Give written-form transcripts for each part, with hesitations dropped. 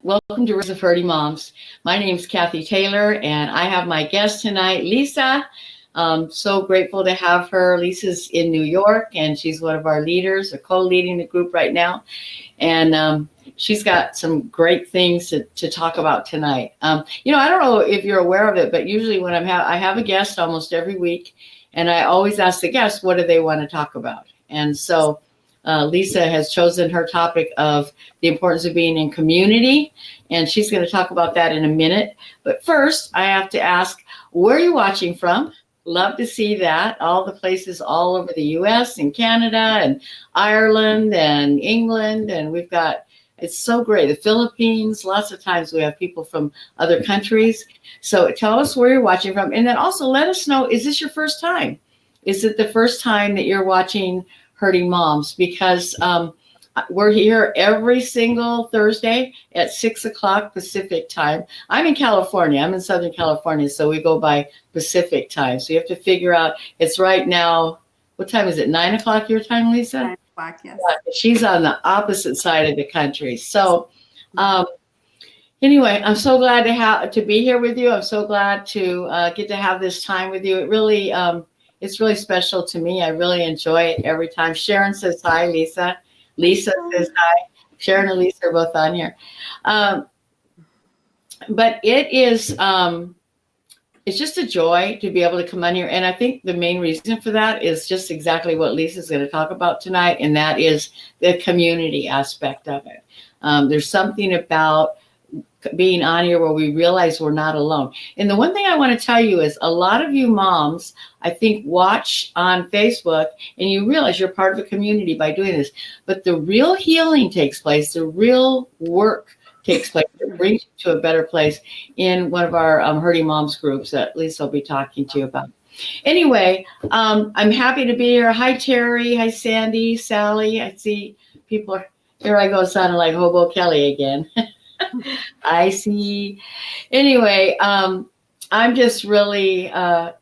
Welcome to Roots of Hurting Moms. My name's Cathy Taylor, and I have my guest tonight, Lisa. So grateful to have her. Lisa's in New York, and she's one of our leaders, or co-leading the group right now. And she's got some great things to talk about tonight. I don't know if you're aware of it, but usually when I have a guest almost every week, and I always ask the guest, what do they want to talk about? And so Lisa has chosen her topic of the importance of being in community, and she's going to talk about that in a minute. But first, I have to ask, where are you watching from? Love to see that. All the places all over the US and Canada and Ireland and England. And it's so great. The Philippines, lots of times we have people from other countries. So tell us where you're watching from. And then also let us know, is this your first time? Is it the first time that you're watching Hurting Moms? Because we're here every single Thursday at 6 o'clock Pacific time. I'm in California. I'm in Southern California, so we go by Pacific time. So you have to figure out, it's right now, what time is it? 9 o'clock your time, Lisa? 9 o'clock, yes. Yeah, she's on the opposite side of the country. So anyway, I'm so glad to be here with you. I'm so glad to get to have this time with you. It's really special to me. I really enjoy it every time. Sharon says hi, Lisa. Lisa says hi. Sharon and Lisa are both on here. But it's just a joy to be able to come on here. And I think the main reason for that is just exactly what Lisa's going to talk about tonight, and that is the community aspect of it. There's something about being on here where we realize we're not alone. And the one thing I want to tell you is a lot of you moms, I think, watch on Facebook and you realize you're part of a community by doing this. But the real healing takes place, the real work takes place that brings you to a better place in one of our Hurting Moms groups that Lisa will be talking to you about. Anyway, I'm happy to be here. Hi, Terry. Hi, Sandy, Sally. I see people are, here I go sounding like Hobo Kelly again. I see. Anyway, I'm just really, I'm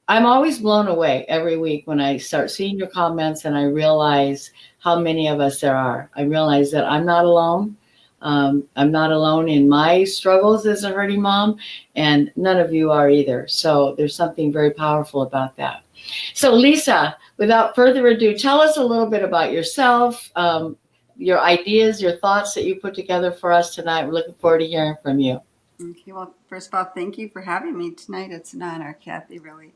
always blown away every week when I start seeing your comments and I realize how many of us there are. I realize that I'm not alone. I'm not alone in my struggles as a hurting mom, and none of you are either. So there's something very powerful about that. So Lisa, without further ado, tell us a little bit about yourself, your ideas, your thoughts that you put together for us tonight. We're looking forward to hearing from you. Okay, well, first of all, thank you for having me tonight. It's an honor, Cathy, really.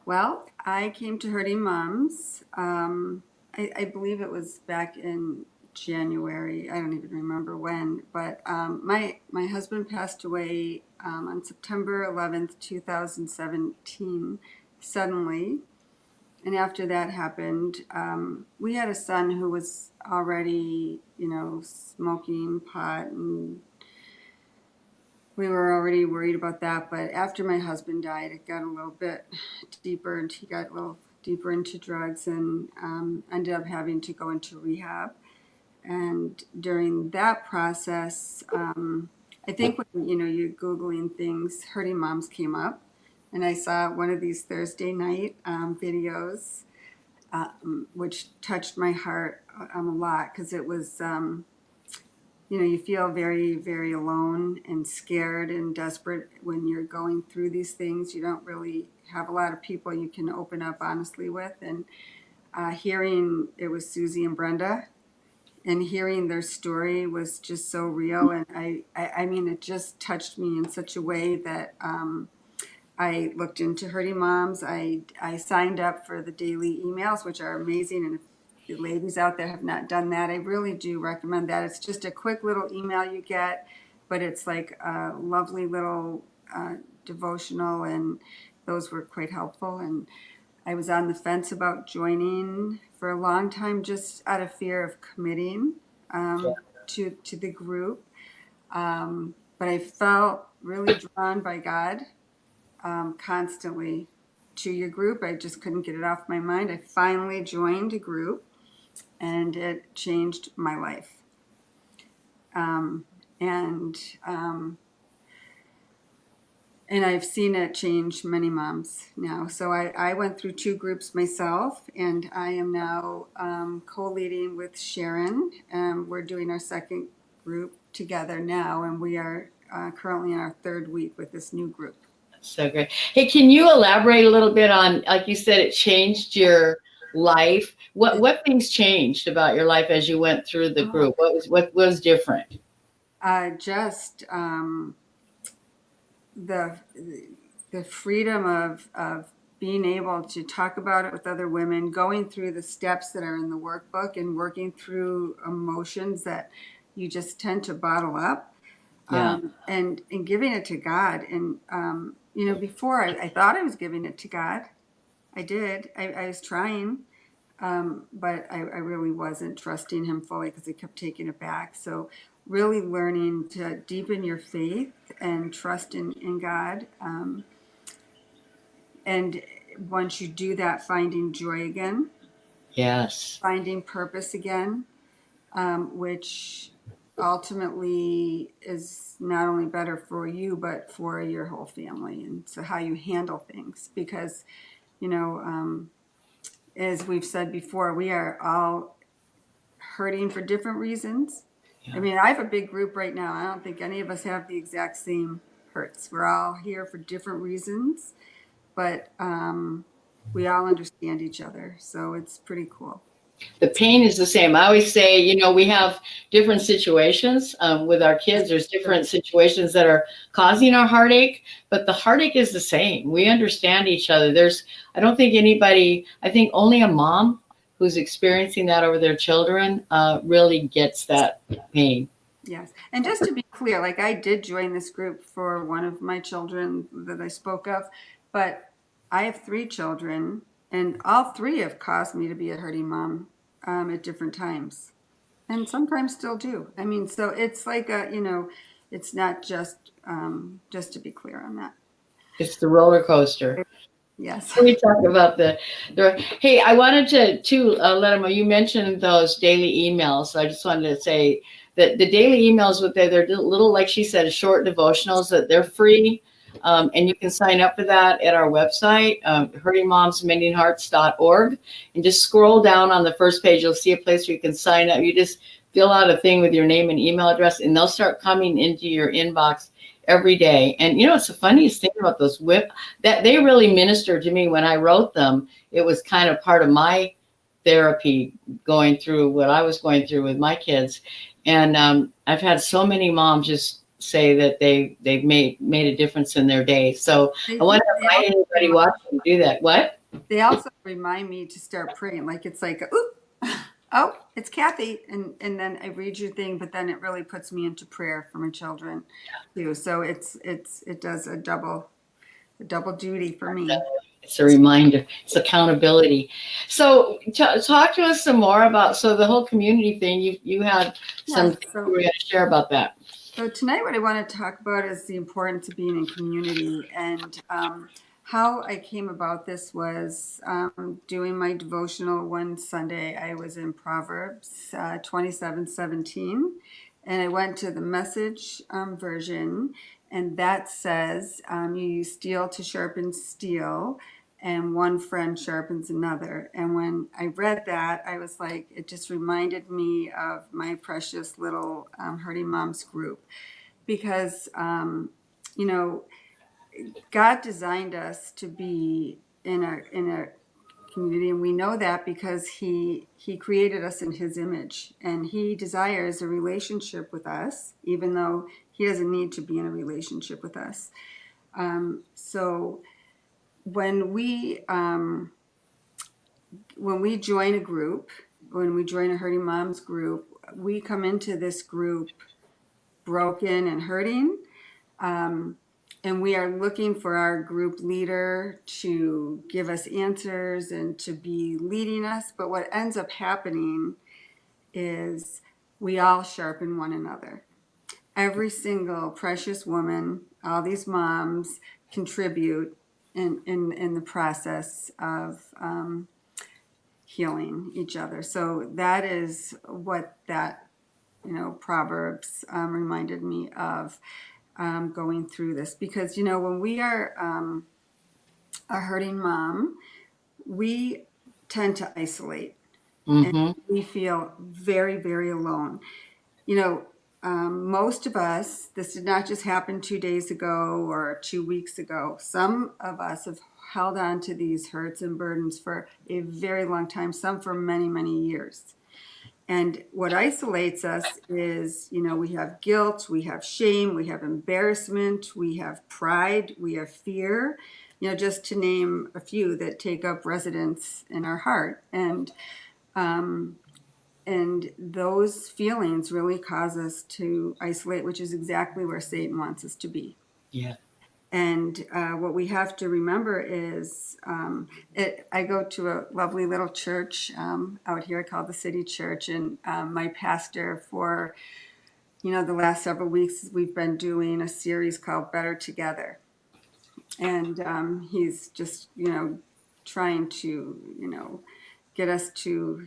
Well, I came to Hurting Moms. I believe it was back in January. I don't even remember when, but my husband passed away on September 11th, 2017, suddenly. And after that happened, we had a son who was already, smoking pot, and we were already worried about that. But after my husband died, it got a little bit deeper, and he got a little deeper into drugs and ended up having to go into rehab. And during that process, I think when you're Googling things, Hurting Moms came up. And I saw one of these Thursday night videos, which touched my heart a lot, because it was, you feel very, very alone and scared and desperate when you're going through these things. You don't really have a lot of people you can open up honestly with. And hearing it was Susie and Brenda, and hearing their story was just so real. And I mean, it just touched me in such a way that I looked into Hurting Moms. I signed up for the daily emails, which are amazing. And if the ladies out there have not done that, I really do recommend that. It's just a quick little email you get, but it's like a lovely little devotional, and those were quite helpful. And I was on the fence about joining for a long time, just out of fear of committing to the group. But I felt really drawn by God constantly to your group. I just couldn't get it off my mind. I finally joined a group, and it changed my life. And I've seen it change many moms now. So I went through 2 groups myself, and I am now co-leading with Sharon. We're doing our second group together now, and we are currently in our third week with this new group. So great. Hey, can you elaborate a little bit on, like you said, it changed your life. What things changed about your life as you went through the group? What was different? Just the the freedom of being able to talk about it with other women, going through the steps that are in the workbook and working through emotions that you just tend to bottle up, Yeah. and giving it to God. And before I thought I was giving it to God. I did. I was trying, but I really wasn't trusting him fully because he kept taking it back. So really learning to deepen your faith and trust in God. And once you do that, finding joy again, Yes. finding purpose again, which ultimately is not only better for you, but for your whole family. And so how you handle things, because, as we've said before, we are all hurting for different reasons. Yeah. I mean, I have a big group right now. I don't think any of us have the exact same hurts. We're all here for different reasons, but we all understand each other. So it's pretty cool. The pain is the same. I always say, we have different situations with our kids. There's different situations that are causing our heartache, but the heartache is the same. We understand each other. I don't think I think only a mom who's experiencing that over their children really gets that pain. Yes. And just to be clear, like I did join this group for one of my children that I spoke of, but I have 3 children, and all 3 have caused me to be a hurting mom at different times, and sometimes still do. I mean, so it's like it's not just to be clear on that. It's the roller coaster. Yes. We talked about hey, I wanted to let them know, you mentioned those daily emails. So I just wanted to say that the daily emails, they're little, like she said, short devotionals, that they're free. And you can sign up for that at our website, hurtingmomsmendinghearts.org, and just scroll down on the first page. You'll see a place where you can sign up. You just fill out a thing with your name and email address, and they'll start coming into your inbox every day. And it's the funniest thing about those that they really ministered to me when I wrote them. It was kind of part of my therapy, going through what I was going through with my kids. And I've had so many moms just say that they've made a difference in their day. So I want to invite anybody watching to do that. What? They also remind me to start praying. Like it's like, oop, oh, it's Cathy, and then I read your thing, but then it really puts me into prayer for my children too. So it does a double duty for me. It's a reminder. It's accountability. So talk to us some more about the whole community thing. You had some things you were going to share about that. So tonight, what I want to talk about is the importance of being in community, and how I came about this was doing my devotional one Sunday. I was in Proverbs 27:17, and I went to the Message version, and that says, you use steel to sharpen steel, and one friend sharpens another. And when I read that, I was like, it just reminded me of my precious little Hurting Moms group, because God designed us to be in a community, and we know that because he created us in his image, and he desires a relationship with us, even though he doesn't need to be in a relationship with us. So when we join a group, when we join a Hurting Moms group, we come into this group broken and hurting. And we are looking for our group leader to give us answers and to be leading us. But what ends up happening is we all sharpen one another. Every single precious woman, all these moms contribute in the process of healing each other. So that is what that Proverbs reminded me of, going through this, because when we are a hurting mom, we tend to isolate, and we feel very, very alone. most of us, this did not just happen 2 days ago or 2 weeks ago. Some of us have held on to these hurts and burdens for a very long time, some for many, many years. And what isolates us is, we have guilt, we have shame, we have embarrassment, we have pride, we have fear, just to name a few that take up residence in our heart. And those feelings really cause us to isolate, which is exactly where Satan wants us to be. Yeah. And what we have to remember is, I go to a lovely little church out here called the City Church, and my pastor for, the last several weeks, we've been doing a series called Better Together. And he's just, trying to, get us to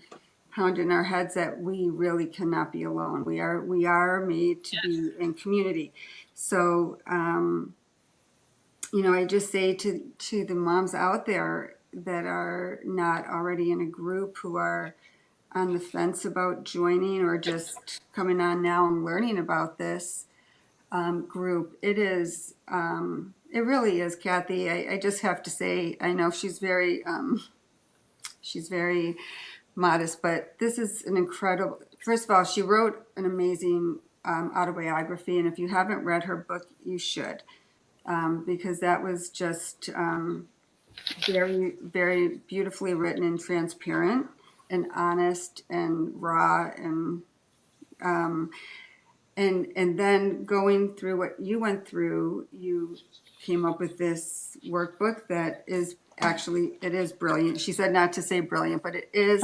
pound in our heads that we really cannot be alone. We are made to be in community. So, I just say to the moms out there that are not already in a group, who are on the fence about joining or just coming on now and learning about this group, it really is, Cathy. I just have to say, I know she's very modest, but this is an incredible. First of all, she wrote an amazing autobiography, and if you haven't read her book, you should. Because that was just very, very beautifully written and transparent and honest and raw, and then going through what you went through, you came up with this workbook that is it is brilliant. She said not to say brilliant, but it is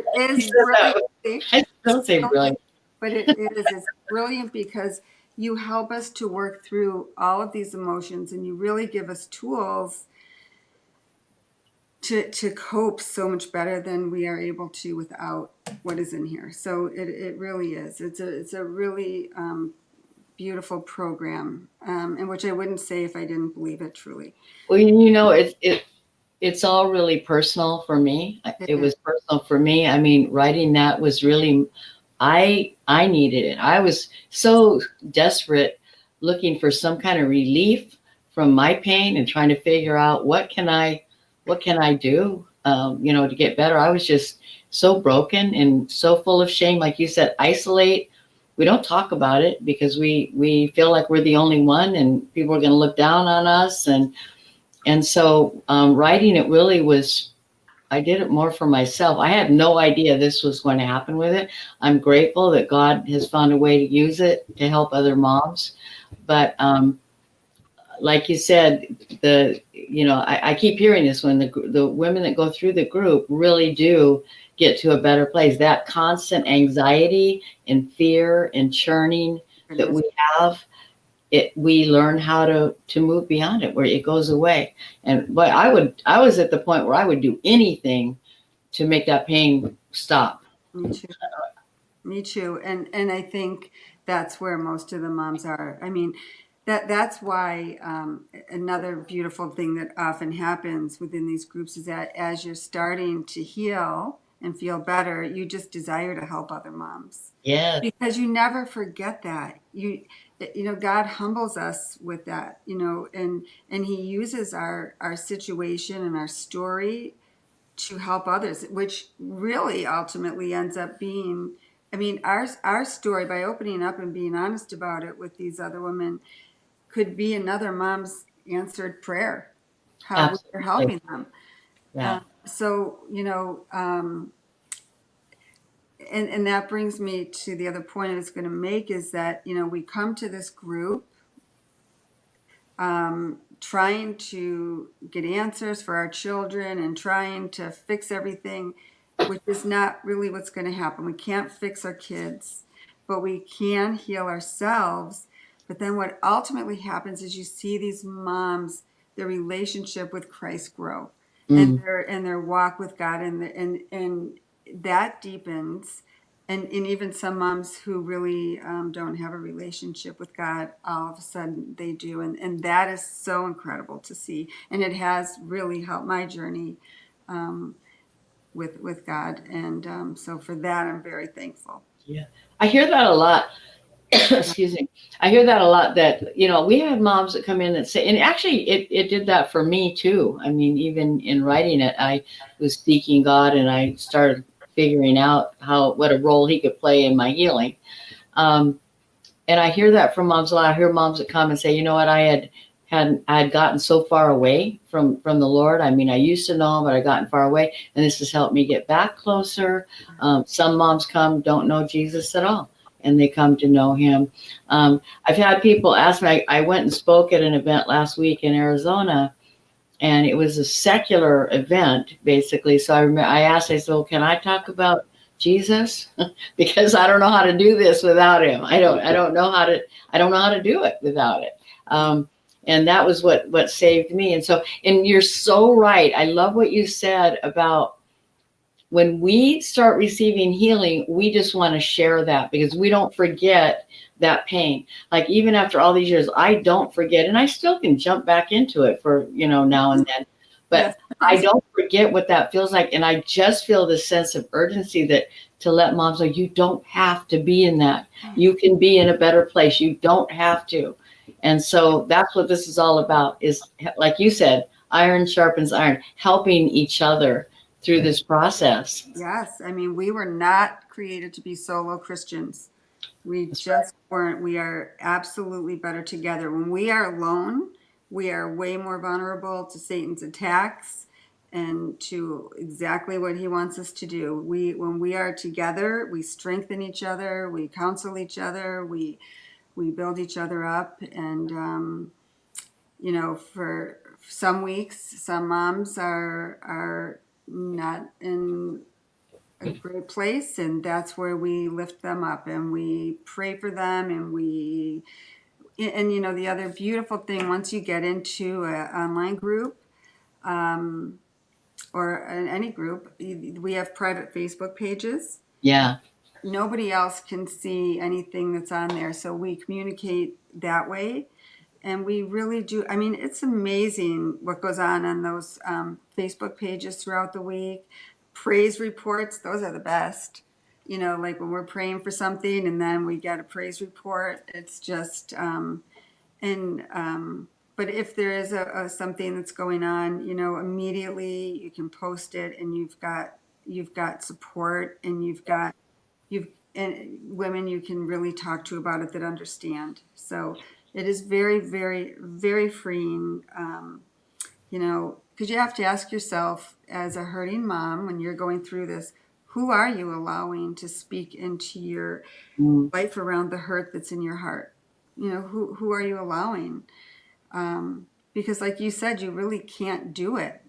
brilliant. I still say brilliant. But it's brilliant because you help us to work through all of these emotions, and you really give us tools to cope so much better than we are able to without what is in here. So it really is. It's a really beautiful program, and which I wouldn't say if I didn't believe it truly. Well, it's all really personal for me. It was personal for me. I mean, writing that was really, I needed it. I was so desperate, looking for some kind of relief from my pain and trying to figure out what can I do, to get better. I was just so broken and so full of shame. Like you said, isolate. We don't talk about it because we feel like we're the only one and people are going to look down on us. And so writing it really was, I did it more for myself. I had no idea this was going to happen with it. I'm grateful that God has found a way to use it to help other moms. But like you said, I keep hearing this, when the women that go through the group really do get to a better place. That constant anxiety and fear and churning that we have, we learn how to move beyond it, where it goes away. But I was at the point where I would do anything to make that pain stop. Me too. And I think that's where most of the moms are. I mean, that's why another beautiful thing that often happens within these groups is that as you're starting to heal and feel better, you just desire to help other moms. Yeah. Because you never forget that. God humbles us with that, and he uses our situation and our story to help others, which really ultimately ends up being, I mean, our story, by opening up and being honest about it with these other women, could be another mom's answered prayer, how we're helping them. Yeah. And that brings me to the other point I was going to make, is that, we come to this group trying to get answers for our children and trying to fix everything, which is not really what's going to happen. We can't fix our kids, but we can heal ourselves. But then what ultimately happens is you see these moms, their relationship with Christ grow, and their walk with God, and that deepens. And even some moms who really don't have a relationship with God, all of a sudden they do. And that is so incredible to see. And it has really helped my journey with God. And so for that, I'm very thankful. Yeah. I hear that a lot. excuse me. I hear that a lot, that, we had moms that come in that say, and actually it did that for me too. I mean, even in writing it, I was seeking God and I started figuring out what a role he could play in my healing. And I hear that from moms a lot. I hear moms that come and say, you know what, I had gotten so far away from the Lord. I mean, I used to know him, but I gotten far away, and this has helped me get back closer. Some moms don't know Jesus at all, and they come to know him. I've had people ask me, I went and spoke at an event last week in Arizona, and it was a secular event, basically. So I asked, I said, well, can I talk about Jesus? Because I don't know how to do this without him. I don't know how to do it without it. And that was what saved me. And you're so right. I love what you said about when we start receiving healing, we just want to share that because we don't forget that pain. Like even after all these years, I don't forget, and I still can jump back into it for, now and then, but yes. I don't forget what that feels like. And I just feel this sense of urgency to let moms know you don't have to be in that. You can be in a better place. You don't have to. And so that's what this is all about, is like you said, iron sharpens iron, helping each other through this process. Yes. I mean, we were not created to be solo Christians. We just weren't. We are absolutely better together. When we are alone, we are way more vulnerable to Satan's attacks and to exactly what he wants us to do. When we are together, we strengthen each other, we counsel each other, we build each other up. And, for some weeks, some moms are not in a great place, and that's where we lift them up and we pray for them, and the other beautiful thing, once you get into an online group or in any group, we have private Facebook pages. Yeah. Nobody else can see anything that's on there, so we communicate that way. And we really do. I mean, it's amazing what goes on those Facebook pages throughout the week. Praise reports, those are the best. Like when we're praying for something and then we get a praise report, it's just, but if there is something that's going on, immediately you can post it, and you've got support, and and women you can really talk to about it that understand. So it is very, very, very freeing, because you have to ask yourself, as a hurting mom, when you're going through this, who are you allowing to speak into your life around the hurt that's in your heart? Who are you allowing? Because like you said, you really can't do it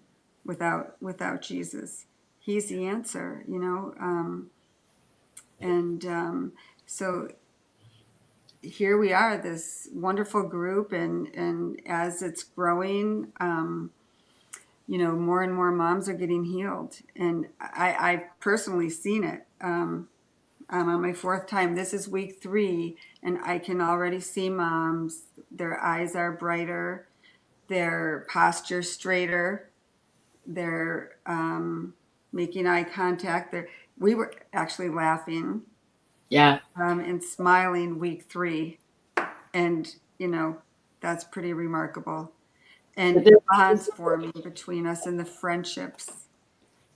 without Jesus. He's the answer, so here we are, this wonderful group, and as it's growing, more and more moms are getting healed, and I've personally seen it. I'm on my 4th time. This is week 3, and I can already see moms. Their eyes are brighter, their posture straighter, they're making eye contact. We were actually laughing. Yeah. And smiling week 3. And, that's pretty remarkable. And the bonds forming between us and the friendships.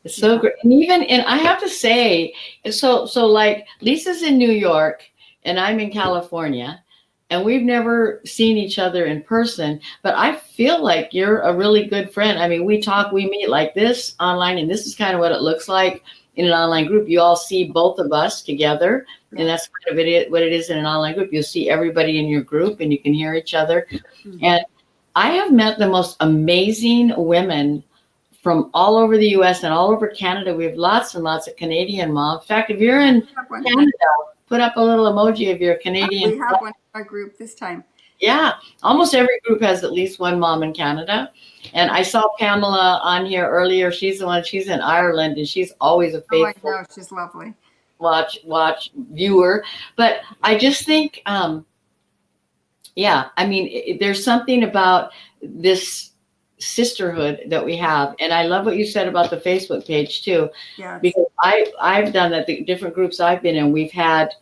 It's so great. And I have to say, so like Lisa's in New York and I'm in California, and we've never seen each other in person, but I feel like you're a really good friend. I mean, we meet like this online, and this is kind of what it looks like in an online group. You all see both of us together, and that's kind of what it is in an online group. You'll see everybody in your group, and you can hear each other. Mm-hmm. And I have met the most amazing women from all over the U.S. and all over Canada. We have lots and lots of Canadian moms. In fact, if you're in Canada, put up a little emoji if you're Canadian. We have one in our group this time. Yeah, almost every group has at least one mom in Canada. And I saw Pamela on here earlier. She's in Ireland, and she's always a faithful. I know, she's lovely. Watch viewer. But I just think, there's something about this sisterhood that we have. And I love what you said about the Facebook page too. Yeah. Because I've done that, the different groups I've been in, we've had,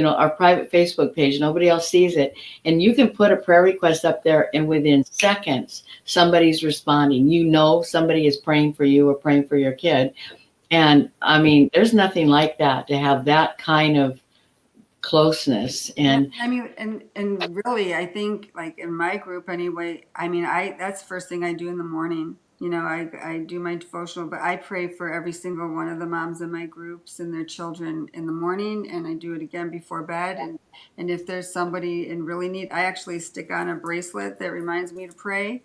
our private Facebook page. Nobody else sees it. And you can put a prayer request up there, and within seconds, somebody's responding. Somebody is praying for you or praying for your kid. And I mean, there's nothing like that, to have that kind of closeness. And I mean, and really, I think like in my group anyway, I mean, that's the first thing I do in the morning. I do my devotional, but I pray for every single one of the moms in my groups and their children in the morning, and I do it again before bed. And if there's somebody in really need, I actually stick on a bracelet that reminds me to pray,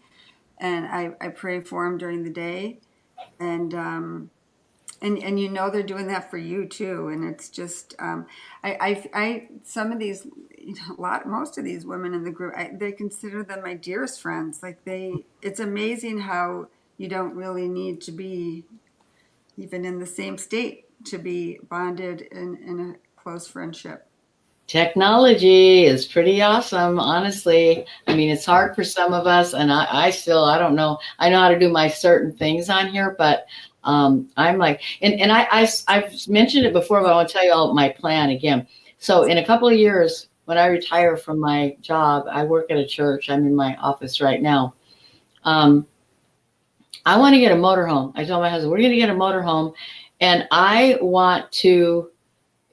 and I pray for them during the day. And and they're doing that for you too, and it's just some of these, most of these women in the group, they consider them my dearest friends. Like it's amazing how you don't really need to be even in the same state to be bonded in a close friendship. technology is pretty awesome, honestly. I mean, it's hard for some of us, and I don't know. I know how to do my certain things on here, but I'm like, and I've mentioned it before, but I want to tell you all my plan again. So in a couple of years, when I retire from my job, I work at a church. I'm in my office right now. Um, I want to get a motorhome. I told my husband, we're going to get a motorhome, and I want to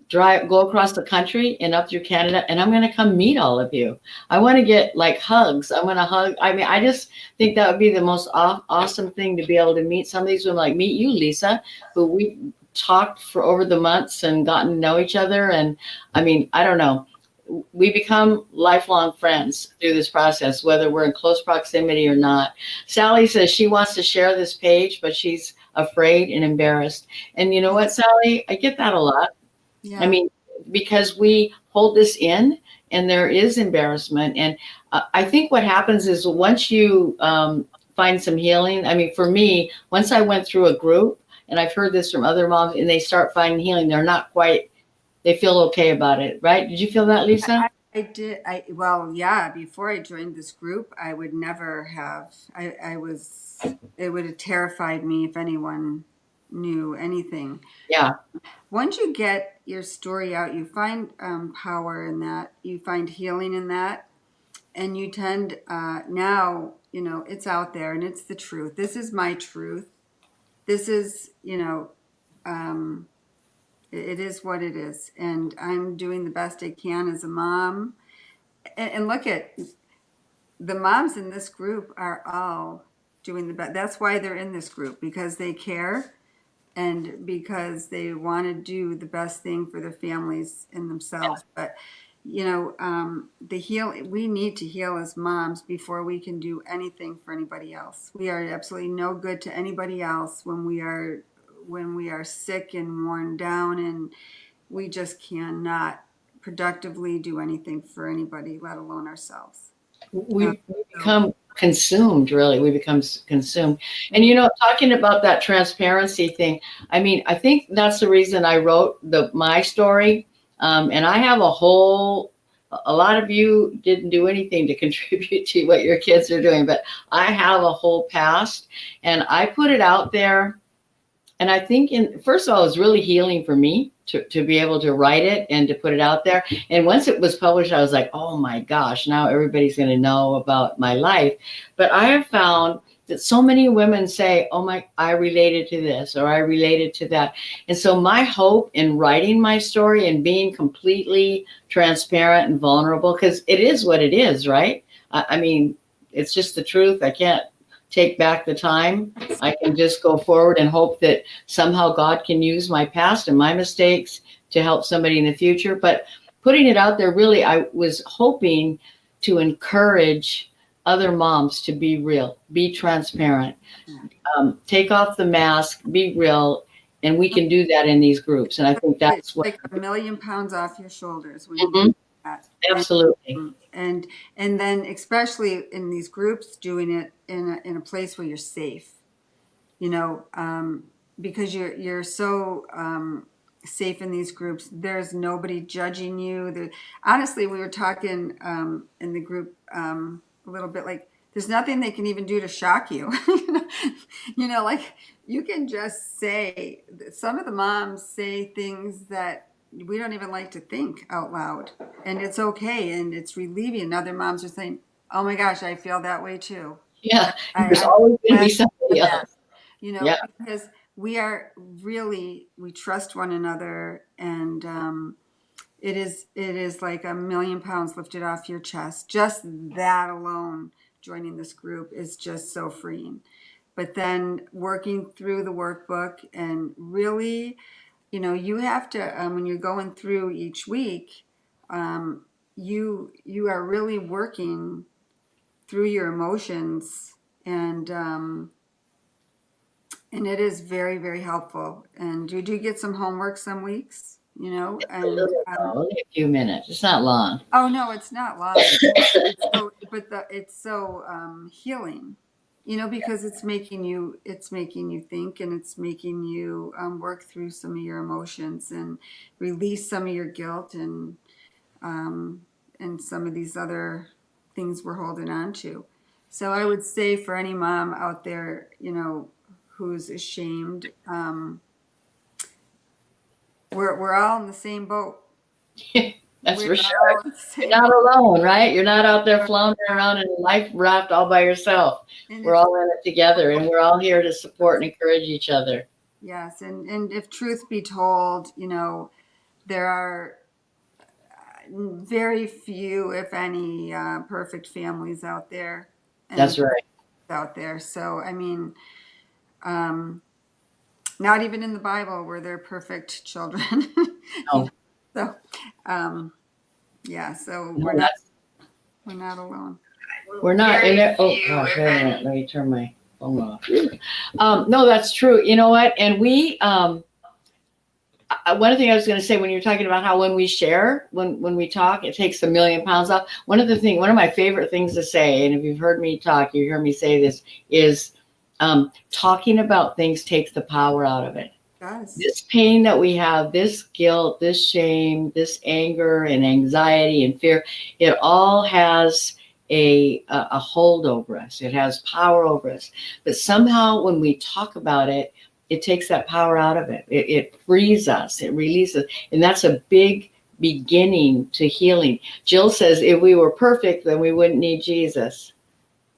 go across the country and up through Canada, and I'm going to come meet all of you. I want to get like hugs. I want to hug. I mean, I just think that would be the most awesome thing, to be able to meet some of these women, like meet you, Lisa, who we talked for over the months and gotten to know each other. And I mean, I don't know. We become lifelong friends through this process, whether we're in close proximity or not. Sally says she wants to share this page, but she's afraid and embarrassed. And you know what, Sally? I get that a lot. Yeah. I mean, because we hold this in, and there is embarrassment. And I think what happens is, once you find some healing, I mean, for me, once I went through a group, and I've heard this from other moms, and they start finding healing, they feel okay about it, right? Did you feel that, Lisa? I did. Well, yeah, before I joined this group, I would never have, it would have terrified me if anyone knew anything. Yeah. Once you get your story out, you find power in that, you find healing in that, and you tend, now, it's out there and it's the truth. This is my truth. This is, it is what it is. And I'm doing the best I can as a mom. And look at the moms in this group are all doing the best. That's why they're in this group, because they care and because they want to do the best thing for their families and themselves. But we need to heal as moms before we can do anything for anybody else. We are absolutely no good to anybody else when we are sick and worn down, and we just cannot productively do anything for anybody, let alone ourselves. We become consumed, really. We become consumed. And, talking about that transparency thing, I mean, I think that's the reason I wrote my story. And I have a lot of you didn't do anything to contribute to what your kids are doing, but I have a whole past, and I put it out there. And I think, first of all, it was really healing for me to be able to write it and to put it out there. And once it was published, I was like, oh my gosh, now everybody's going to know about my life. But I have found that so many women say, oh I related to this, or I related to that. And so my hope in writing my story and being completely transparent and vulnerable, because it is what it is, right? I mean, it's just the truth. I can't take back the time. I can just go forward and hope that somehow God can use my past and my mistakes to help somebody in the future. But putting it out there, really, I was hoping to encourage other moms to be real, be transparent, take off the mask, be real. And we can do that in these groups. And I think that's what, like 1,000,000 pounds off your shoulders when Mhm. you do that. Absolutely. And then especially in these groups, doing it in a place where you're safe, because you're so safe in these groups. There's nobody judging you. Honestly, we were talking in the group a little bit, like there's nothing they can even do to shock you. Like you can just say, some of the moms say things that we don't even like to think out loud, and it's okay, and it's relieving. Other moms are saying, "Oh my gosh, I feel that way too." Yeah. There's I'm always going to be glad somebody you said that, else. Yeah. because we trust one another, and it is like a million pounds lifted off your chest. Just that alone, joining this group is just so freeing. But then working through the workbook and really, you have to, when you're going through each week, you are really working through your emotions, and it is very, very helpful. And you do get some homework some weeks, A and little, only a few minutes. It's not long. oh no, it's not long. It's so healing, because it's making you think, and it's making you work through some of your emotions and release some of your guilt, um, and some of these other things we're holding on to. So I would say for any mom out there, who's ashamed, we're all in the same boat. That's We're for all sure. in the You're same not boat. alone, right? You're not out there floundering around in a life raft all by yourself. And We're if all in it together, and we're all here to support and encourage each other. Yes, and if truth be told, there are very few, if any, perfect families out there, and That's right. out there. So I mean, um, not even in the Bible were there perfect children. No, So, um, yeah, so no, we're not alone. we're not in it. Oh gosh, wait a minute. Let me turn my phone off. No, that's true. You know what? And one thing I was going to say, when you're talking about how when we share, when we talk, it takes a million pounds off. One of my favorite things to say, and if you've heard me talk, you hear me say this, is talking about things takes the power out of it. Yes. This pain that we have, this guilt, this shame, this anger and anxiety and fear, it all has a hold over us. It has power over us. But somehow when we talk about it, it takes that power out of it. It frees us, it releases. And that's a big beginning to healing. Jill says, if we were perfect, then we wouldn't need Jesus.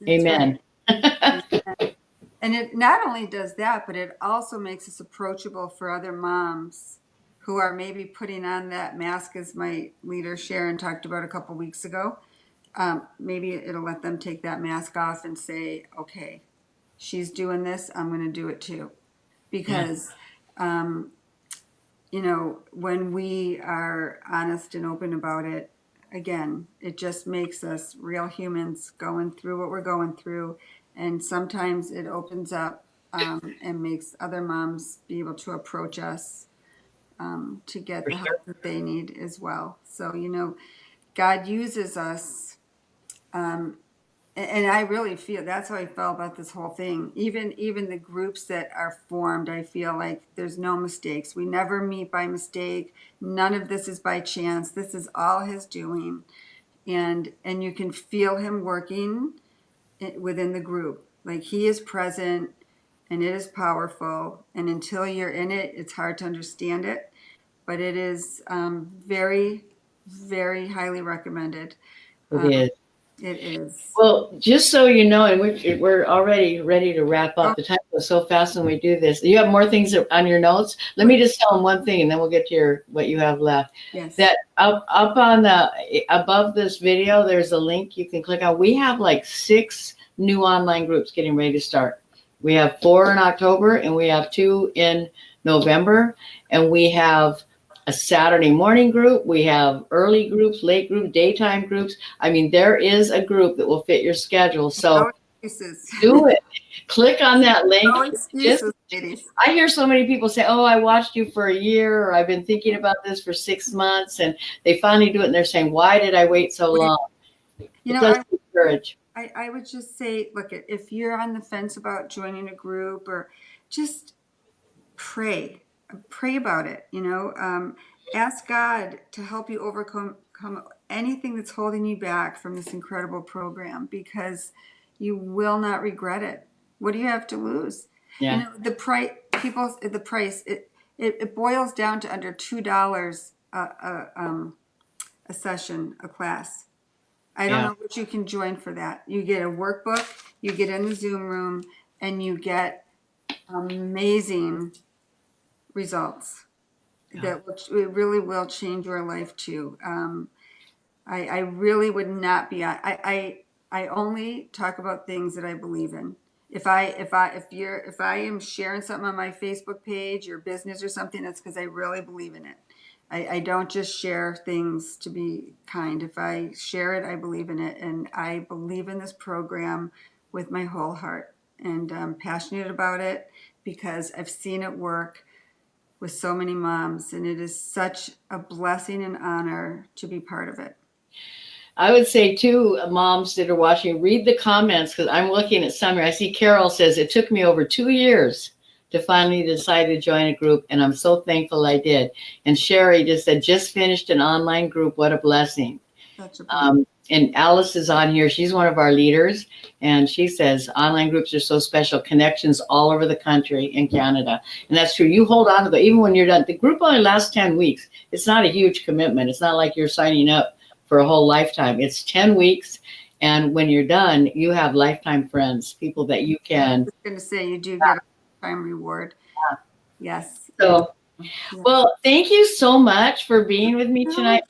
That's Amen. right. And it not only does that, but it also makes us approachable for other moms who are maybe putting on that mask, as my leader Sharon talked about a couple weeks ago. Maybe it'll let them take that mask off and say, okay, she's doing this, I'm going to do it too. Because, um, when we are honest and open about it, again, it just makes us real humans going through what we're going through. And sometimes it opens up, and makes other moms be able to approach us, to get For the sure. help that they need as well. So, God uses us. Um, and I really feel that's how I felt about this whole thing. Even the groups that are formed, I feel like there's no mistakes. We never meet by mistake. None of this is by chance. This is all his doing. And you can feel him working within the group. Like he is present, and it is powerful. And until you're in it, it's hard to understand it. But it is, very, very highly recommended. It is. It is. Well, just so you know, and we're already ready to wrap Oh, up. The time goes so fast when we do this. You have more things on your notes. Let me just tell them one thing, and then we'll get to what you have left. yes. That up on above this video, there's a link you can click on. We have like 6 new online groups getting ready to start. We have 4 in October, and we have 2 in November, and we have a Saturday morning group. We have early groups, late groups, daytime groups. I mean, there is a group that will fit your schedule. No So excuses. do it. Click on that link. No Just, excuses, ladies. I hear so many people say, "Oh, I watched you for a year," or "I've been thinking about this for 6 months," and they finally do it, and they're saying, "Why did I wait so long?" You It know, does take courage. I would just say, look, if you're on the fence about joining a group, or just pray about it. Ask God to help you overcome anything that's holding you back from this incredible program, because you will not regret it. What do you have to lose? Yeah. The price, the price, it boils down to under $2 a session, a class. I don't Yeah. know what you can join for that. You get a workbook, you get in the Zoom room, and you get amazing results that it really will change your life too. I really would not be. I only talk about things that I believe in. If I am sharing something on my Facebook page or business or something, that's because I really believe in it. I don't just share things to be kind. If I share it, I believe in it, and I believe in this program with my whole heart, and I'm passionate about it because I've seen it work with so many moms, and it is such a blessing and honor to be part of it. I would say too, moms that are watching, read the comments, because I'm looking at some here. I see Carol says, it took me over 2 years to finally decide to join a group, and I'm so thankful I did. And Sherry just said, just finished an online group. What a blessing. Such a blessing. And Alice is on here. She's one of our leaders. And she says, online groups are so special. Connections all over the country in Canada. And that's true. You hold on to them. Even when you're done. The group only lasts 10 weeks. It's not a huge commitment. It's not like you're signing up for a whole lifetime. It's 10 weeks. And when you're done, you have lifetime friends, people that you can. I was going to say, you do get a lifetime reward. Yes. So, well, thank you so much for being with me tonight.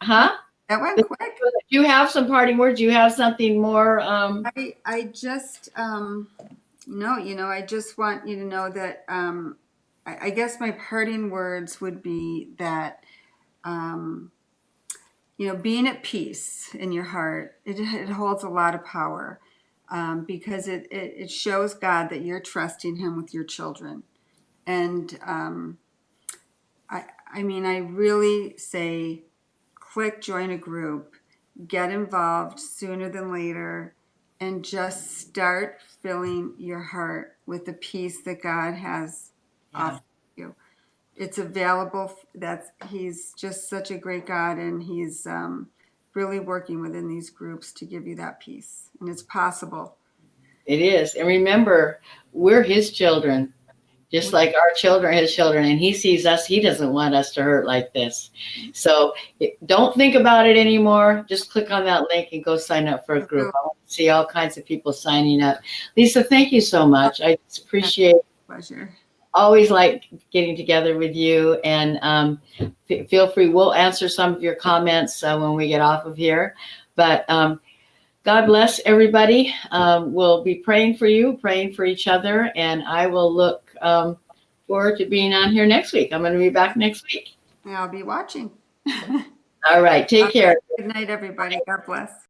Huh? That went quick. Do you have some parting words? Do you have something more? I just, no, I just want you to know that, I guess my parting words would be that, being at peace in your heart, it holds a lot of power, because it shows God that you're trusting him with your children. And, I really say, click join a group, get involved sooner than later, and just start filling your heart with the peace that God has offered you. It's available. He's just such a great God, and he's really working within these groups to give you that peace, and it's possible. It is. And remember, we're his children, just like our children are his children, and he sees us. He doesn't want us to hurt like this. So don't think about it anymore. Just click on that link and go sign up for a group. I want to see all kinds of people signing up. Lisa, thank you so much. I just appreciate it. Pleasure. Always like getting together with you, and feel free. We'll answer some of your comments when we get off of here. But God bless everybody. We'll be praying for you, praying for each other, and I will look forward to being on here next week. I'm going to be back next week. I'll be watching. All right. Take care. Good night, everybody. God bless.